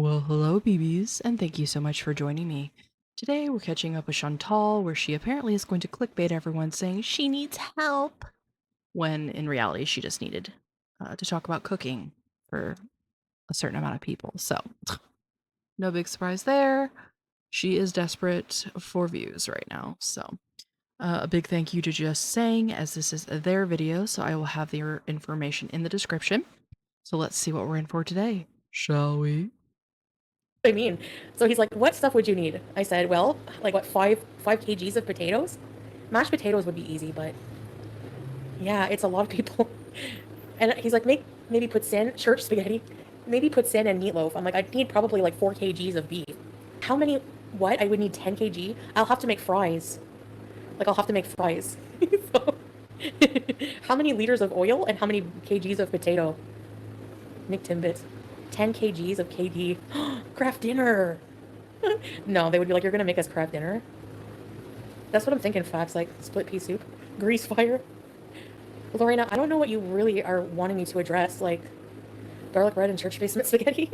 Well, hello, BBs, and thank you so much for joining me. Today, we're catching up with Chantal, where she apparently is going to clickbait everyone saying she needs help, when in reality, she just needed to talk about cooking for a certain amount of people. So, no big surprise there. She is desperate for views right now. So, a big thank you to Just Saying, as this is their video, so I will have their information in the description. So, let's see what we're in for today, shall we? I mean. So he's like, what stuff would you need? I said, well, like what, five kgs of potatoes? Mashed potatoes would be easy, but yeah, it's a lot of people. And he's like, maybe put sin, church spaghetti, maybe put sin and meatloaf. I'm like, I'd need probably like 4 kgs of beef. How many, what? I would need 10 kg? I'll have to make fries. Like, I'll have to make fries. So, how many liters of oil and how many kgs of potato? Nick Timbit. 10 kgs of KD. Craft dinner. No, they would be like, you're gonna make us craft dinner? That's what I'm thinking, Facts. Like, split pea soup, grease fire. Lorena, I don't know what you really are wanting me to address, like, garlic bread and church basement spaghetti.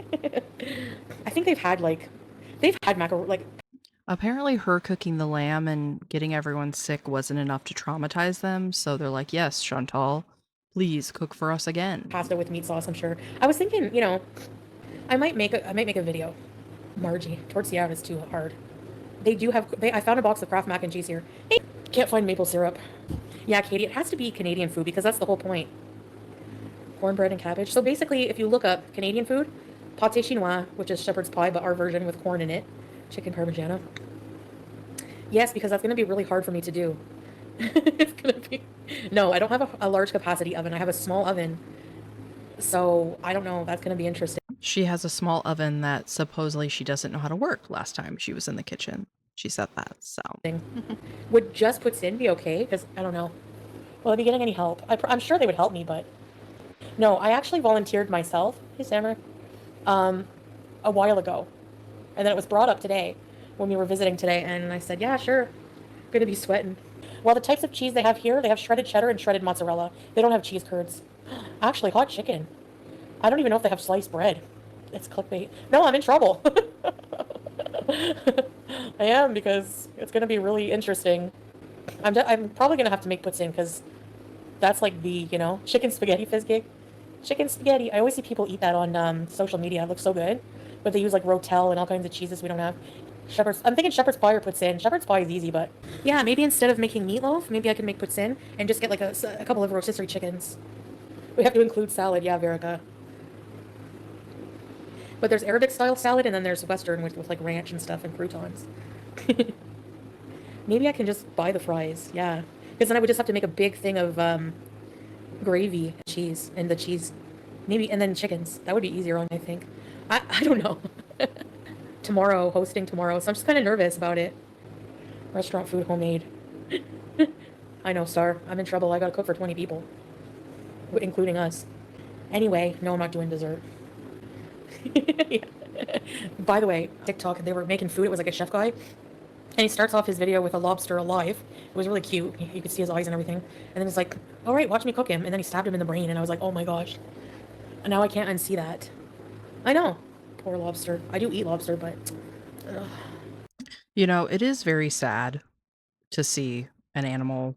I think they've had macaroni, like, Apparently, her cooking the lamb and getting everyone sick wasn't enough to traumatize them, so they're like, yes, Chantal, please cook for us again. pasta with meat sauce, I'm sure. I was thinking, I might make a video. Margie, tortilla is too hard. I found a box of Kraft mac and cheese here. Hey, can't find maple syrup. Yeah, Katie, it has to be Canadian food because that's the whole point. Cornbread and cabbage. So basically, if you look up Canadian food, pâté chinois, which is shepherd's pie, but our version with corn in it, chicken parmigiana. Yes, because that's going to be really hard for me to do. It's going to be. No, I don't have a large capacity oven. I have a small oven. So I don't know. That's going to be interesting. She has a small oven that supposedly she doesn't know how to work last time she was in the kitchen. She said that, so. Would just put sin be okay? Because I don't know. Will I be getting any help? I'm sure they would help me, but no, I actually volunteered myself. Hey, Sammer. Um, a while ago. And then it was brought up today when we were visiting today. And I said, yeah, sure. Gonna be sweating. Well, the types of cheese they have here, they have shredded cheddar and shredded mozzarella. They don't have cheese curds. Actually, hot chicken. I don't even know if they have sliced bread. It's clickbait. No, I'm in trouble. I am because it's gonna be really interesting. I'm probably gonna have to make puts in because that's like the chicken spaghetti fizzgig. Chicken spaghetti. I always see people eat that on social media. It looks so good, but they use like rotel and all kinds of cheeses we don't have. I'm thinking shepherd's pie or puts in. Shepherd's pie is easy, but yeah, maybe instead of making meatloaf, maybe I can make puts in and just get like a couple of rotisserie chickens. We have to include salad, yeah, Verica. But there's Arabic style salad and then there's Western with like ranch and stuff and croutons. Maybe I can just buy the fries, yeah. Because then I would just have to make a big thing of gravy, cheese, and the cheese. Maybe, and then chickens. That would be easier on, I think. I don't know. Hosting tomorrow, so I'm just kind of nervous about it. Restaurant food, homemade. I know, Star. I'm in trouble. I gotta cook for 20 people, including us. Anyway, no, I'm not doing dessert. Yeah. By the way, TikTok, they were making food. It was like a chef guy. And he starts off his video with a lobster alive. It was really cute. You could see his eyes and everything. And then he's like, all right, watch me cook him. And then he stabbed him in the brain. And I was like, oh my gosh. And now I can't unsee that. I know. Poor lobster. I do eat lobster, but ugh. You know, it is very sad to see an animal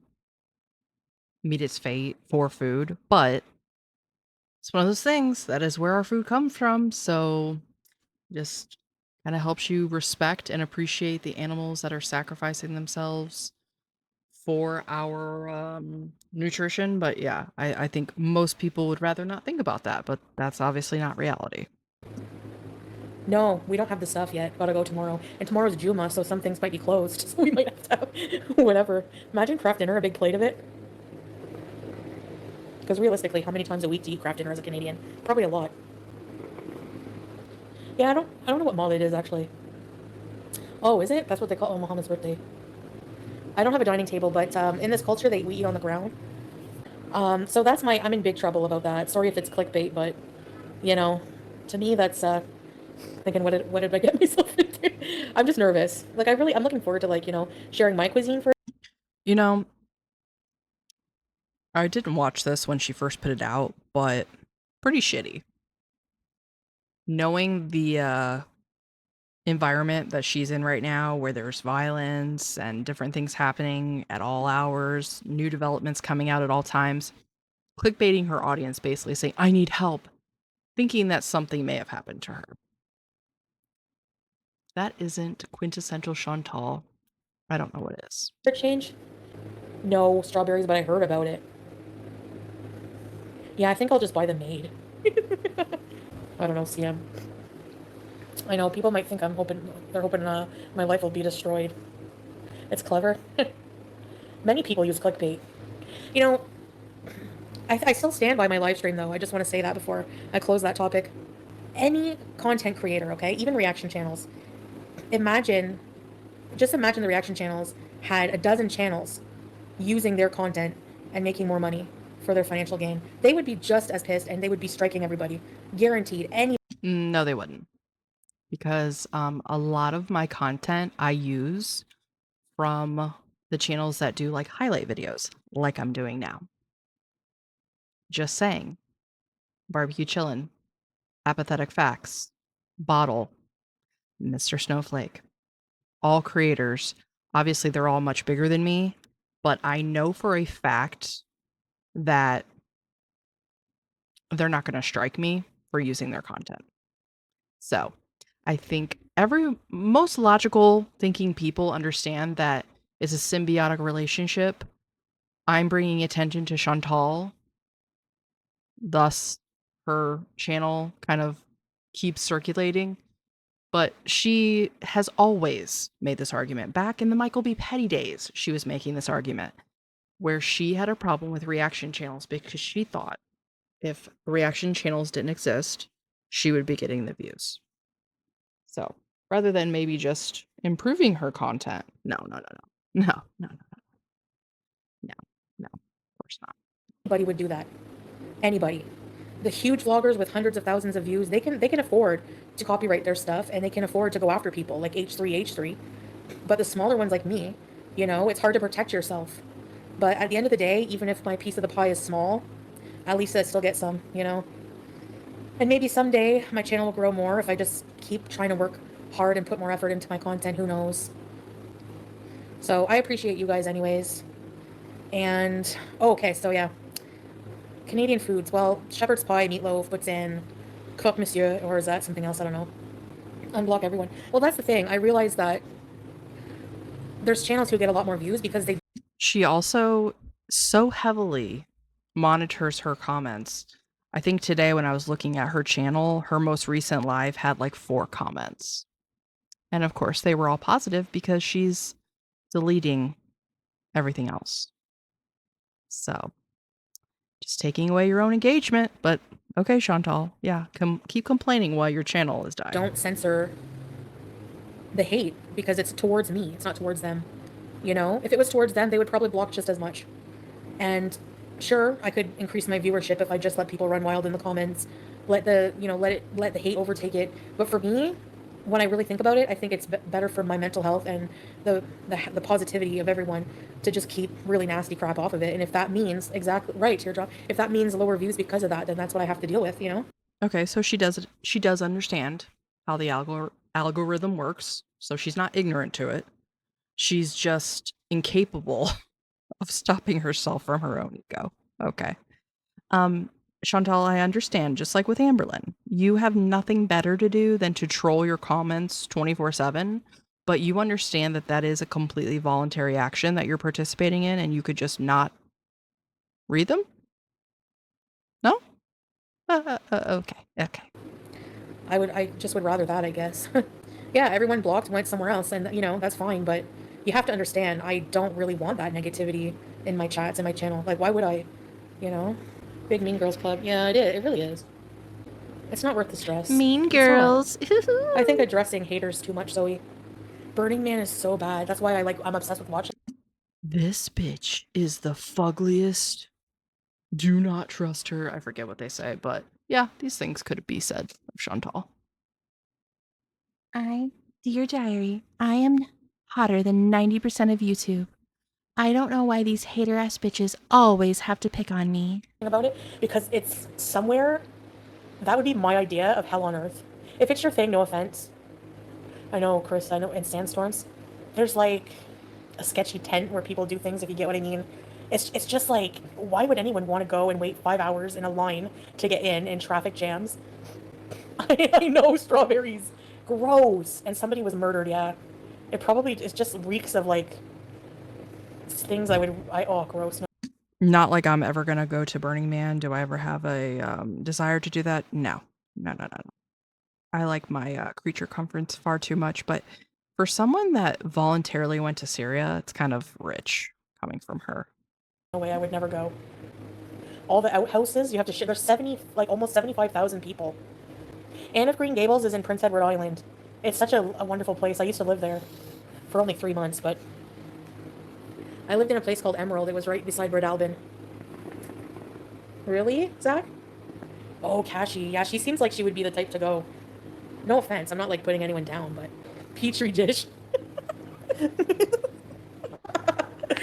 meet its fate for food, but it's one of those things that is where our food comes from. So just kind of helps you respect and appreciate the animals that are sacrificing themselves for our nutrition. But yeah, I think most people would rather not think about that, but that's obviously not reality. No, we don't have the stuff yet. Gotta go tomorrow. And tomorrow's Juma, so some things might be closed. So we might have to have whatever. Imagine craft dinner, a big plate of it. Because realistically, how many times a week do you eat craft dinner as a Canadian? Probably a lot. Yeah, I don't know what Maulid is actually. Oh, is it? That's what they call Muhammad's birthday. I don't have a dining table, but in this culture, we eat on the ground. So I'm in big trouble about that. Sorry if it's clickbait, but you know, to me, that's thinking, what did I get myself into? I'm just nervous. Like, I'm looking forward to sharing my cuisine for. You know, I didn't watch this when she first put it out, but pretty shitty. knowing the environment that she's in right now, where there's violence and different things happening at all hours, new developments coming out at all times, clickbaiting her audience, basically saying, I need help, thinking that something may have happened to her. That isn't quintessential Chantal. I don't know what is. change? No strawberries, but I heard about it. Yeah, I think I'll just buy them made. I don't know, CM. I know people might think they're hoping my life will be destroyed. It's clever. Many people use clickbait. You know, I still stand by my live stream though. I just want to say that before I close that topic. Any content creator, okay, even reaction channels. Imagine, just imagine the reaction channels had a dozen channels using their content and making more money for their financial gain. They would be just as pissed and they would be striking everybody. Guaranteed. No, they wouldn't. Because a lot of my content I use from the channels that do like highlight videos, like I'm doing now. Just saying. Barbecue Chillin', Apathetic Facts, Bottle, Mr. Snowflake. All creators. Obviously, they're all much bigger than me, but I know for a fact that they're not going to strike me for using their content. So I think most logical thinking people understand that it's a symbiotic relationship. I'm bringing attention to Chantal, thus her channel kind of keeps circulating. But she has always made this argument. Back in the Michael B. Petty days, she was making this argument where she had a problem with reaction channels because she thought if reaction channels didn't exist, she would be getting the views. So rather than maybe just improving her content, no, no, no, no, no, no, no, no, no, of course not. Anybody would do that. Anybody. The huge vloggers with hundreds of thousands of views, they can afford to copyright their stuff and they can afford to go after people like H3H3. But the smaller ones like me, it's hard to protect yourself. But at the end of the day, even if my piece of the pie is small, at least I still get some, And maybe someday my channel will grow more if I just keep trying to work hard and put more effort into my content, who knows. So I appreciate you guys anyways. And, oh, okay, so yeah. Canadian foods. Well, shepherd's pie, meatloaf, boudin, croque monsieur, or is that something else? I don't know. Unblock everyone. Well, that's the thing. I realized that there's channels who get a lot more views because they She also so heavily monitors her comments. I think today when I was looking at her channel, her most recent live had like 4 comments. And of course, they were all positive because she's deleting everything else. So, just taking away your own engagement, but okay, Chantal. Yeah, keep complaining while your channel is dying. don't censor the hate because it's towards me. It's not towards them. If it was towards them, they would probably block just as much. And sure, I could increase my viewership if I just let people run wild in the comments, let the hate overtake it. But for me, when I really think about it, I think it's better for my mental health and the positivity of everyone to just keep really nasty crap off of it. And if that means exactly right, teardrop, if that means lower views because of that, then that's what I have to deal with, Okay, so she does understand how the algorithm works, so she's not ignorant to it. She's just incapable of stopping herself from her own ego. Okay. Chantal, I understand, just like with Amberlyn, you have nothing better to do than to troll your comments 24/7, but you understand that that is a completely voluntary action that you're participating in and you could just not read them? No? Okay. Okay. I just would rather that, I guess. Yeah, everyone blocked, went somewhere else, and that's fine. But you have to understand, I don't really want that negativity in my chats and my channel. Like, why would I? You know, Big Mean Girls Club. Yeah, it is. It really is. It's not worth the stress. Mean It's not. girls. I think addressing haters too much, Zoe. Burning Man is so bad. That's why I'm obsessed with watching. This bitch is the fuggliest. Do not trust her. I forget what they say, but yeah, these things could be said of Chantal. Dear diary, I am hotter than 90% of YouTube. I don't know why these hater ass bitches always have to pick on me. About it because it's somewhere that would be my idea of hell on earth. If it's your thing, no offense. I know, Chris, I know, in sandstorms, there's like a sketchy tent where people do things, if you get what I mean. It's just like, why would anyone want to go and wait 5 hours in a line to get in traffic jams? I know, strawberries. Gross. And somebody was murdered, yeah. It just reeks of like things oh, gross. Not like I'm ever gonna go to Burning Man. Do I ever have a desire to do that? No. No, no, no, no. I like my creature comforts far too much, but for someone that voluntarily went to Syria, it's kind of rich coming from her. No way, I would never go. All the outhouses, you have to shit. There's 70, like almost 75,000 people. Anne of Green Gables is in Prince Edward Island. It's such a wonderful place. I used to live there for only 3 months, but I lived in a place called Emerald. It was right beside Red Albin. Really, Zach? Oh, Cassie. Yeah, she seems like she would be the type to go. No offense, I'm not like putting anyone down, but petri dish.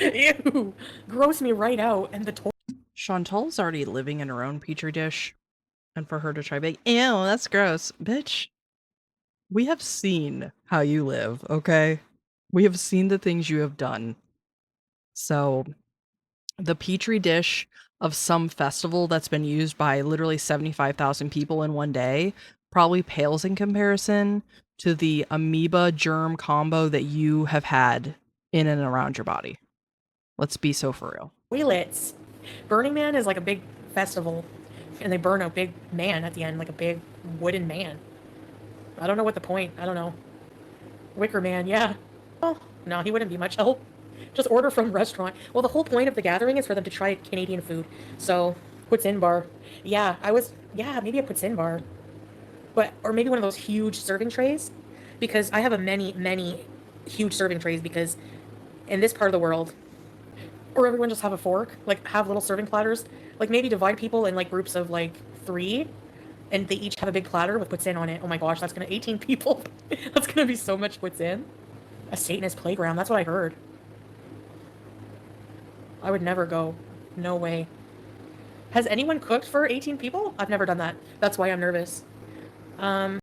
Ew, gross me right out. And the Chantal's already living in her own petri dish, and for her to try bake, ew, that's gross, bitch. We have seen how you live, okay? We have seen the things you have done. So, the petri dish of some festival that's been used by literally 75,000 people in one day probably pales in comparison to the amoeba germ combo that you have had in and around your body. Let's be so for real. toilets. Burning Man is like a big festival, and they burn a big man at the end, like a big wooden man. I don't know what the point. I don't know. Wicker Man, yeah. Oh, no, he wouldn't be much help. Just order from restaurant. Well, the whole point of the gathering is for them to try Canadian food. So, poutine bar. Yeah, maybe a poutine bar. But, or maybe one of those huge serving trays. Because I have a many huge serving trays because in this part of the world, or everyone just have a fork, like have little serving platters. Like maybe divide people in like groups of like 3 and they each have a big platter with poutine on it. Oh my gosh, that's gonna 18 people. That's gonna be so much poutine. A Satanist playground, that's what I heard. I would never go. No way. Has anyone cooked for 18 people? I've never done that. That's why I'm nervous. I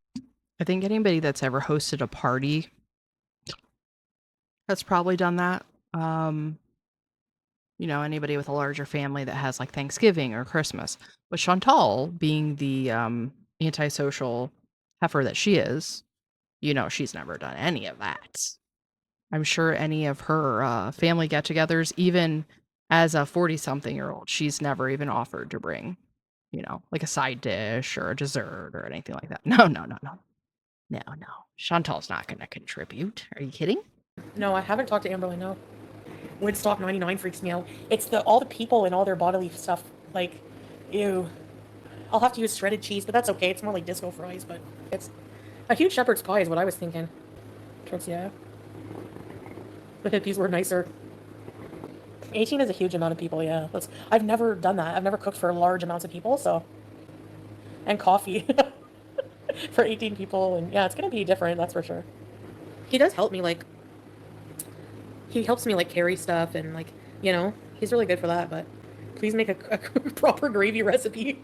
think anybody that's ever hosted a party has probably done that. Anybody with a larger family that has like Thanksgiving or Christmas. But Chantal, being the antisocial heifer that she is, she's never done any of that. I'm sure any of her family get togethers, even as a 40-something-year-old, she's never even offered to bring, like a side dish or a dessert or anything like that. No, no, no, no. No, no. Chantal's not going to contribute. Are you kidding? No, I haven't talked to Amberlyn, no. Woodstock 99 freaks me out. It's all the people and all their bodily stuff. Like, ew. I'll have to use shredded cheese, but that's okay. It's more like disco fries, but it's a huge shepherd's pie is what I was thinking. Yeah. The hippies were nicer. 18 is a huge amount of people, yeah. I've never done that. I've never cooked for large amounts of people, so. And coffee for 18 people, and yeah, it's gonna be different, that's for sure. He does help me, like, he helps me, like, carry stuff, and, like, he's really good for that, but please make a proper gravy recipe.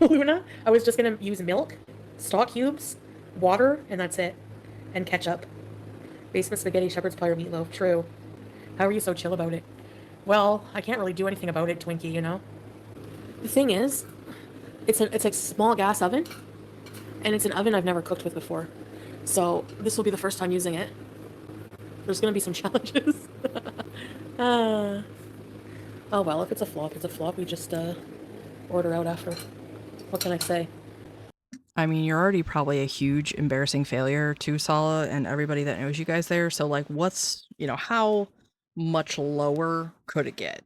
Luna, I was just gonna use milk, stock cubes, water, and that's it. And ketchup. Basement spaghetti, shepherd's pie, or meatloaf. True. How are you so chill about it? Well, I can't really do anything about it, Twinkie, The thing is, it's a small gas oven, and it's an oven I've never cooked with before. So this will be the first time using it. There's going to be some challenges. Oh well, if it's a flop, it's a flop. We just order out after. What can I say? I mean, you're already probably a huge embarrassing failure to Sala and everybody that knows you guys there. So, like, how much lower could it get?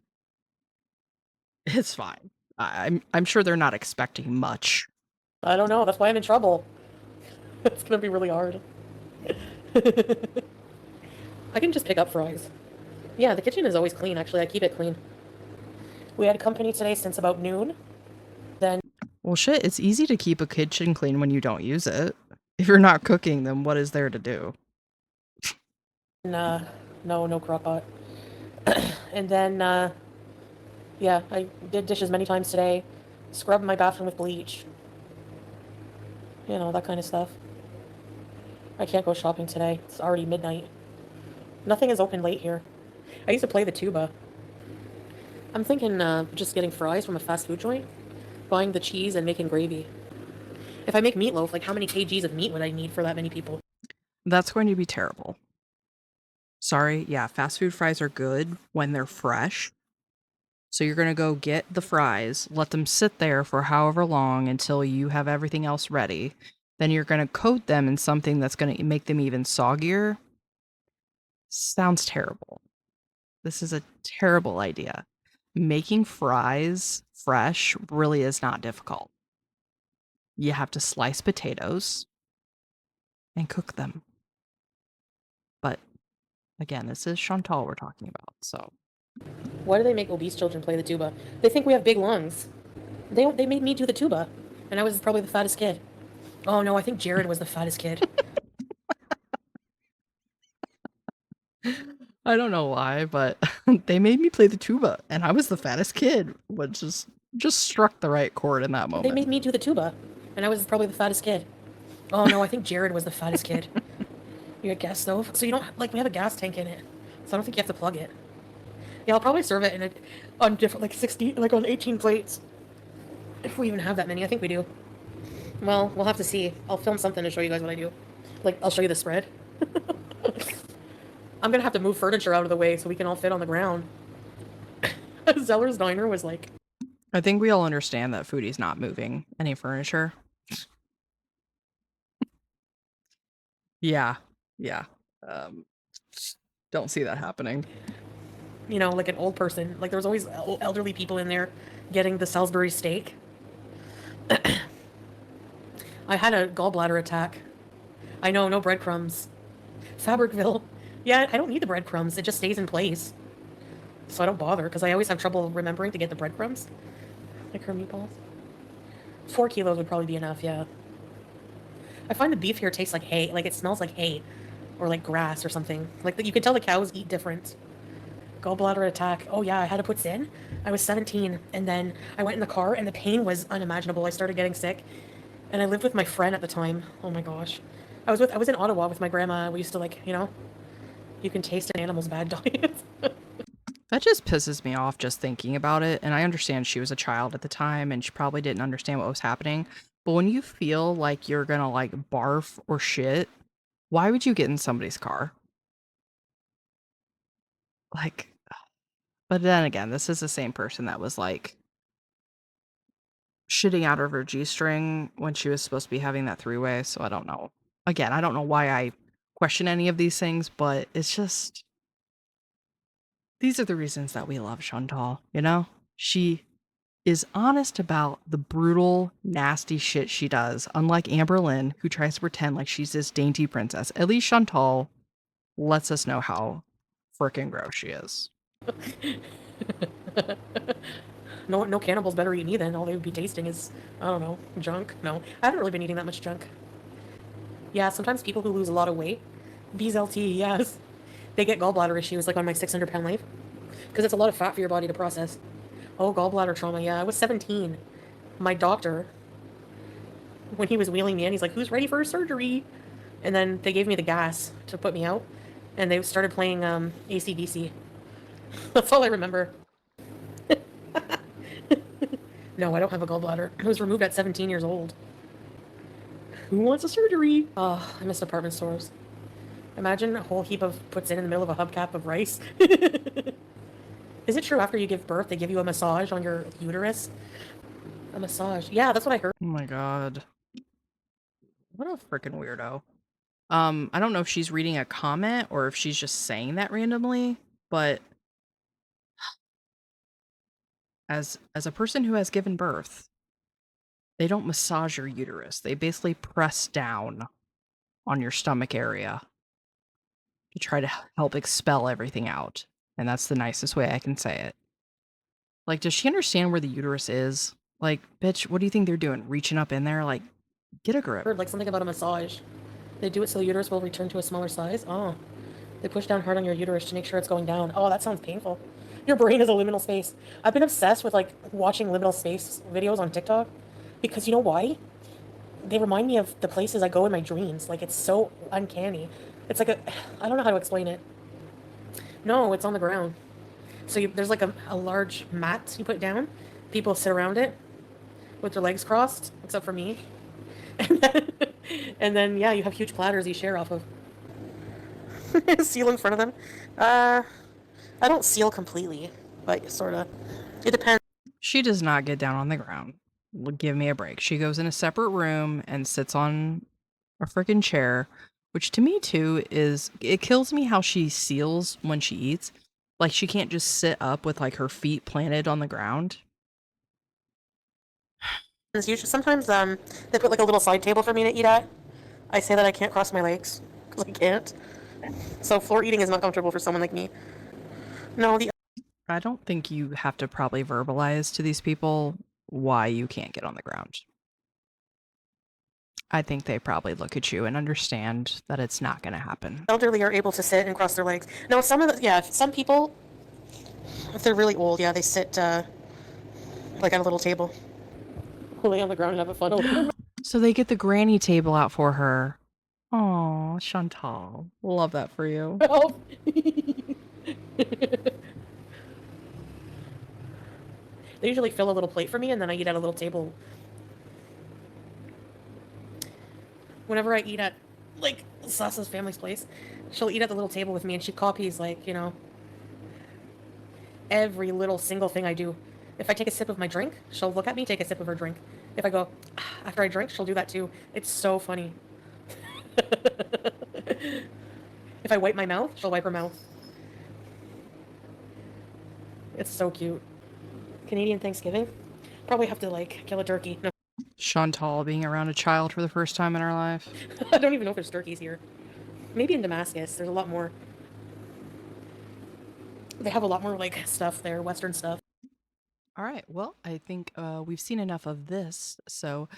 It's fine. I'm sure they're not expecting much. I don't know. That's why I'm in trouble. It's gonna be really hard. I can just pick up fries. Yeah, the kitchen is always clean. Actually, I keep it clean. We had company today since about noon. Then, well, shit, it's easy to keep a kitchen clean when you don't use it. If you're not cooking, then what is there to do? No crock pot. And then, yeah, I did dishes many times today. Scrubbed my bathroom with bleach. You know, that kind of stuff. I can't go shopping today. It's already midnight. Nothing is open late here. I used to play the tuba. I'm thinking just getting fries from a fast food joint, buying the cheese and making gravy. If I make meatloaf, like how many kgs of meat would I need for that many people? That's going to be terrible. Sorry, yeah, fast food fries are good when they're fresh. So you're going to go get the fries, let them sit there for however long until you have everything else ready. Then you're going to coat them in something that's going to make them even soggier. Sounds terrible. This is a terrible idea. Making fries fresh really is not difficult. You have to slice potatoes and cook them. But again, this is Chantal we're talking about, so. Why do they make obese children play the tuba? They think we have big lungs. They made me do the tuba, and I was probably the fattest kid. Oh no, I think Jared was the fattest kid. I don't know why, but they made me play the tuba, and I was the fattest kid, which just struck the right chord in that They moment. made me do the tuba, and I was probably the fattest kid. Oh no, I think Jared was the fattest kid. You got gas stove, so you don't like we have a gas tank in it, so I don't think you have to plug it. Yeah, I'll probably serve it in on different like 60 like on 18 plates, if we even have that many. I think we do. Well, we'll have to see. I'll film something to show you guys what I do. Like I'll show you the spread. I'm gonna have to move furniture out of the way so we can all fit on the ground. Zeller's diner was like, I think we all understand that Foodie's not moving any furniture. Yeah, yeah. Um, don't see that happening. you know, like an old person. Like there was always elderly people in there getting the Salisbury steak. I had a gallbladder attack. I know, no breadcrumbs. Fabricville. Yeah, I don't need the breadcrumbs. It just stays in place. So I don't bother because I always have trouble remembering to get the breadcrumbs. Like her meatballs. 4 kilos would probably be enough, yeah. I find the beef here tastes like hay. Like it smells like hay or like grass or something. Like you can tell the cows eat different. Gallbladder attack. Oh yeah, I had to put in. I was 17 and then I went in the car and the pain was unimaginable. I started getting sick. And I lived with my friend at the time. Oh my gosh. I was in Ottawa with my grandma. We used to like, you know, you can taste an animal's bad diet. That just pisses me off just thinking about it. And I understand she was a child at the time and she probably didn't understand what was happening. But when you feel like you're gonna like barf or shit, why would you get in somebody's car? Like, but then again, this is the same person that was like shitting out of her G string when she was supposed to be having that three-way. So I don't know. Again, I don't know why I question any of these things, but it's just these are the reasons that we love Chantal, you know? She is honest about the brutal, nasty shit she does, unlike Amber Lynn, who tries to pretend like she's this dainty princess. At least Chantal lets us know how freaking gross she is. No cannibals better eat me then. All they would be tasting is, I don't know, junk. No, I haven't really been eating that much junk. Yeah, sometimes people who lose a lot of weight, BZLT, yes, they get gallbladder issues like on my 600-pound life. Because it's a lot of fat for your body to process. Oh, gallbladder trauma. Yeah, I was 17. My doctor, when he was wheeling me in, he's like, "Who's ready for a surgery?" And then they gave me the gas to put me out, and they started playing AC/DC. That's all I remember. No, I don't have a gallbladder. It was removed at 17 years old. Who wants a surgery? Oh, I miss department stores. Imagine a whole heap of puts in the middle of a hubcap of rice. Is it true after you give birth, they give you a massage on your uterus? A massage. Yeah, that's what I heard. Oh my god. What a freaking weirdo. I don't know if she's reading a comment or if she's just saying that randomly, but as a person who has given birth, they don't massage your uterus. They basically press down on your stomach area to try to help expel everything out. And that's the nicest way I can say it. Like, does she understand where the uterus is? Like, bitch, what do you think they're doing? Reaching up in there? Like, get a grip. Heard like something about a massage. They do it so the uterus will return to a smaller size. Oh, they push down hard on your uterus to make sure it's going down. Oh, that sounds painful. Your brain is a liminal space. I've been obsessed with like watching liminal space videos on TikTok because you know why? they remind me of the places I go in my dreams. Like it's so uncanny. It's like a, I don't know how to explain it. No, it's on the ground. So there's like a large mat you put down. People sit around it with their legs crossed, except for me. And then, and then yeah, you have huge platters you share off of. Seal in front of them. Uh, I don't seal completely, but sorta. It depends. She does not get down on the ground. Give me a break. She goes in a separate room and sits on a freaking chair, which to me too is it kills me how she seals when she eats. Like she can't just sit up with like her feet planted on the ground. Usually, sometimes they put like a little side table for me to eat at. I say that I can't cross my legs because I can't. So floor eating is not comfortable for someone like me. No, the I don't think you have to probably verbalize to these people why you can't get on the ground. I think they probably look at you and understand that it's not going to happen. elderly are able to sit and cross their legs. No, some of the yeah, some people, if they're really old, yeah, they sit like at a little table. Lay on the ground and have a fun old. So they get the granny table out for her. Oh, Chantal. Love that for you. Help. They usually fill a little plate for me, and then I eat at a little table. Whenever I eat at like Sasa's family's place, she'll eat at the little table with me, and she copies like every little single thing I do. If I take a sip of my drink, she'll look at me, take a sip of her drink. If I go after I drink, she'll do that too. It's so funny. If I wipe my mouth, she'll wipe her mouth. It's so cute. Canadian Thanksgiving? Probably have to like kill a turkey. No, Chantal being around a child for the first time in her life. I don't even know if there's turkeys here. Maybe in Damascus, there's a lot more. They have a lot more like stuff there, Western stuff. All right. Well, I think we've seen enough of this. So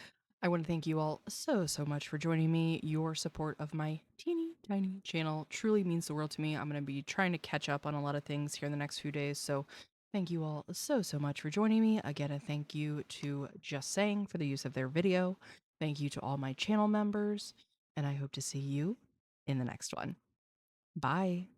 I want to thank you all so much for joining me. Your support of my teeny tiny channel truly means the world to me. I'm going to be trying to catch up on a lot of things here in the next few days. So thank you all so much for joining me. Again, a thank you to Just Saying for the use of their video. Thank you to all my channel members. And I hope to see you in the next one. Bye.